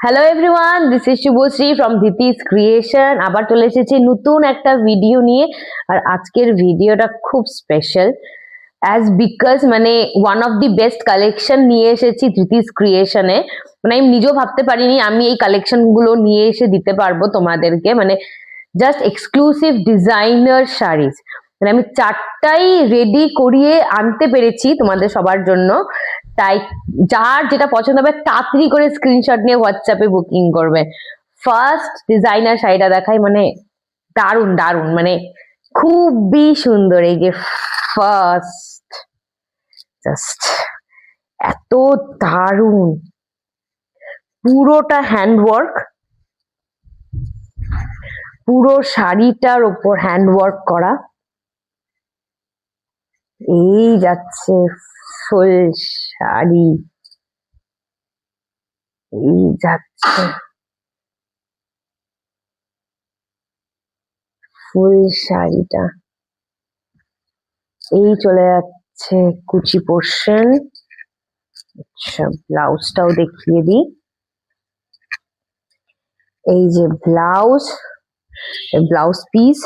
Hello everyone, this is Subhashree from Ditis creation. আবার চলে এসেছি নতুন একটা ভিডিও নিয়ে। আর আজকের ভিডিওটা খুব special because one of the best collection নিয়ে এসেছি দিতিস ক্রিয়েশনে। আমি নিজেও ভাবতে পারিনি আমি এই কালেকশন গুলো নিয়ে এসে দিতে পারবো তোমাদেরকে। Just exclusive designer saris. আমি চারটাই রেডি করিয়ে আনতে পেরেছি তোমাদের সবার জন্য। তাই যার যেটা পছন্দ হবে তাড়াতাড়ি করে স্ক্রিনশট নিয়ে হোয়াটসঅ্যাপে বুকিং করবে। ফার্স্ট ডিজাইনার শাড়িটা দেখাই, দারুন দারুন, খুবই সুন্দর। এই যে ফার্স্ট, জাস্ট এত দারুন, পুরোটা হ্যান্ডওয়ার্ক, পুরো শাড়িটার ওপর হ্যান্ডওয়ার্ক করা। এই যাচ্ছে ফুল শাড়ি, এই যাচ্ছে ফুল শাড়িটা, এই চলে যাচ্ছে কুচি পোর্শন। আচ্ছা, ব্লাউজটাও দেখিয়ে দিই। এই যে ব্লাউজ, ব্লাউজ পিস,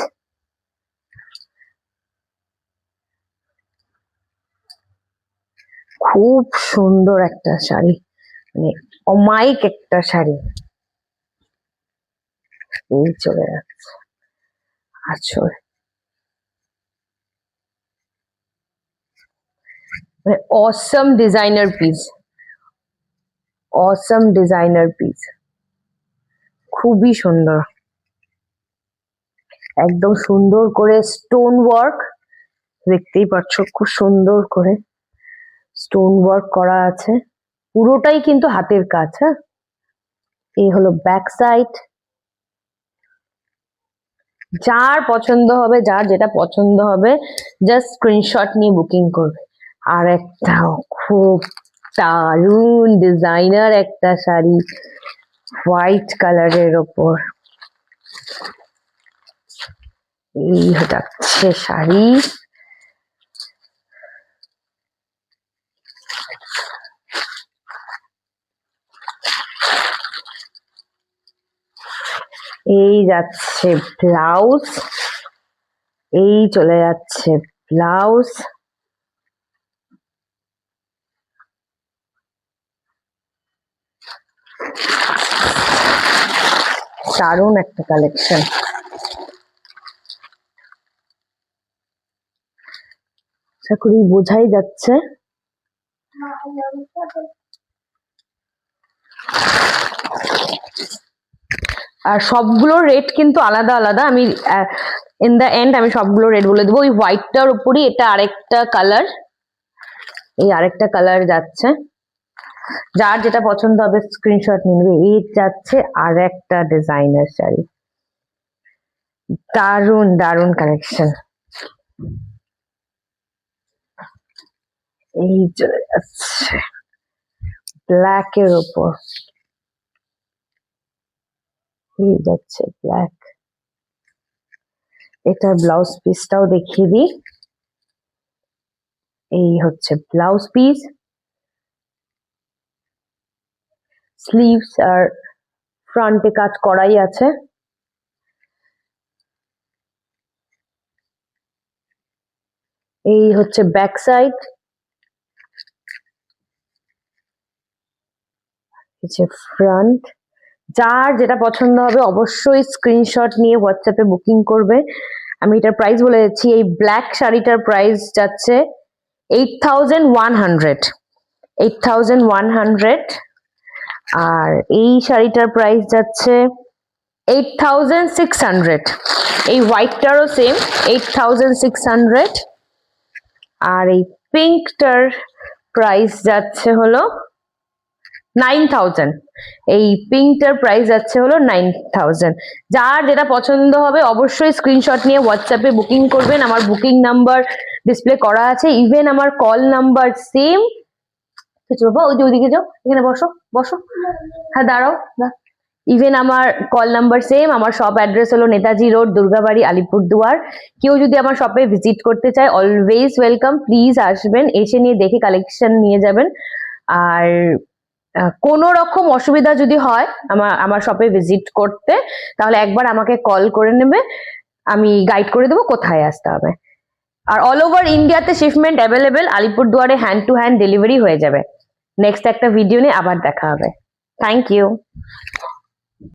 খুব সুন্দর একটা শাড়ি, অমায়িক একটা শাড়ি। এই চলে যাচ্ছে আঁচল, অসম ডিজাইনার পিস, অসম ডিজাইনার পিস, খুবই সুন্দর। একদম সুন্দর করে স্টোন ওয়ার্ক, দেখতেই পাচ্ছ খুব সুন্দর করে স্টোন ওয়ার্ক করা আছে। পুরোটাই কিন্তু হাতের কাজ। হ্যাঁ, এই হলো ব্যাক সাইড। যার পছন্দ হবে, যার যেটা পছন্দ হবে, জাস্ট স্ক্রিনশট নিয়ে বুকিং করবে। আর একটা খুব দারুন ডিজাইনার একটা শাড়ি, হোয়াইট কালারের ওপর। এই যাচ্ছে শাড়ি, এই যাচ্ছে ব্লাউজ, এই চলে যাচ্ছে ব্লাউজ। দারুণ একটা কালেকশন। আশা করি বোঝাই যাচ্ছে। আর সবগুলো রেট কিন্তু আলাদা আলাদা। আমি ইন দ্য এন্ড আমি সবগুলো রেট বলে দেবো। ওই হোয়াইটটার উপরই এটা আরেকটা কালার, এই আরেকটা কালার যাচ্ছে। যার যেটা পছন্দ হবে স্ক্রিনশট নিয়ে নেবে। এই যাচ্ছে আর একটা ডিজাইনার শাড়ি, দারুন দারুন কালেকশন। এই চলে যাচ্ছে ব্ল্যাক এর উপর, এই যাচ্ছে ব্ল্যাক। এটার ব্লাউজ পিসটাও দেখিয়ে দিই। এই হচ্ছে ব্লাউজ পিস, স্লিভস আর ফ্রন্টে কাজ করাই আছে। এই হচ্ছে ব্যাক সাইড, ফ্রন্ট। যার যেটা পছন্দ হবে অবশ্যই স্ক্রিনশট নিয়ে হোয়াটসঅ্যাপে বুকিং করবে। আমি এটার প্রাইস বলে দিচ্ছি। এই ব্ল্যাক শাড়িটার প্রাইস যাচ্ছে 8,100, 8,100। আর এই শাড়িটার প্রাইস যাচ্ছে 8,600। এই হোয়াইটটারও সেম 8,600। আর এই পিঙ্কটার প্রাইস যাচ্ছে হলো 9,000। এই পিঙ্কটার প্রাইস যাচ্ছে হলো 9,000। যার যেটা পছন্দ হবে অবশ্যই স্ক্রিনশট নিয়ে হোয়াটসঅ্যাপে বুকিং করবেন। আমার বুকিং নাম্বার ডিসপ্লে করা আছে, ইভেন আমার কল নাম্বার সেম। বাবা ওই যে ওইদিকে যাও, এখানে বসো বসো, হ্যাঁ দাঁড়াও। ইভেন আমার কল নাম্বার সেম। আমার শপ অ্যাড্রেস হলো নেতাজি রোড, দুর্গাবাড়ি, আলিপুরদুয়ার। কেউ যদি আমার শপে ভিজিট করতে চায় অলওয়েজ ওয়েলকাম। প্লিজ আসবেন, এসে নিয়ে দেখে কালেকশন নিয়ে যাবেন। আর কোনো রকম অসুবিধা যদি হয় আমার শপে ভিজিট করতে, তাহলে একবার আমাকে কল করে নেবে, আমি গাইড করে দেবো কোথায় আসতে হবে। আর অল ওভার ইন্ডিয়াতে শিপমেন্ট অ্যাভেলেবেল, আলিপুরদুয়ারে হ্যান্ড টু হ্যান্ড ডেলিভারি হয়ে যাবে। নেক্সট একটা ভিডিও নিয়ে আবার দেখা হবে। Thank you.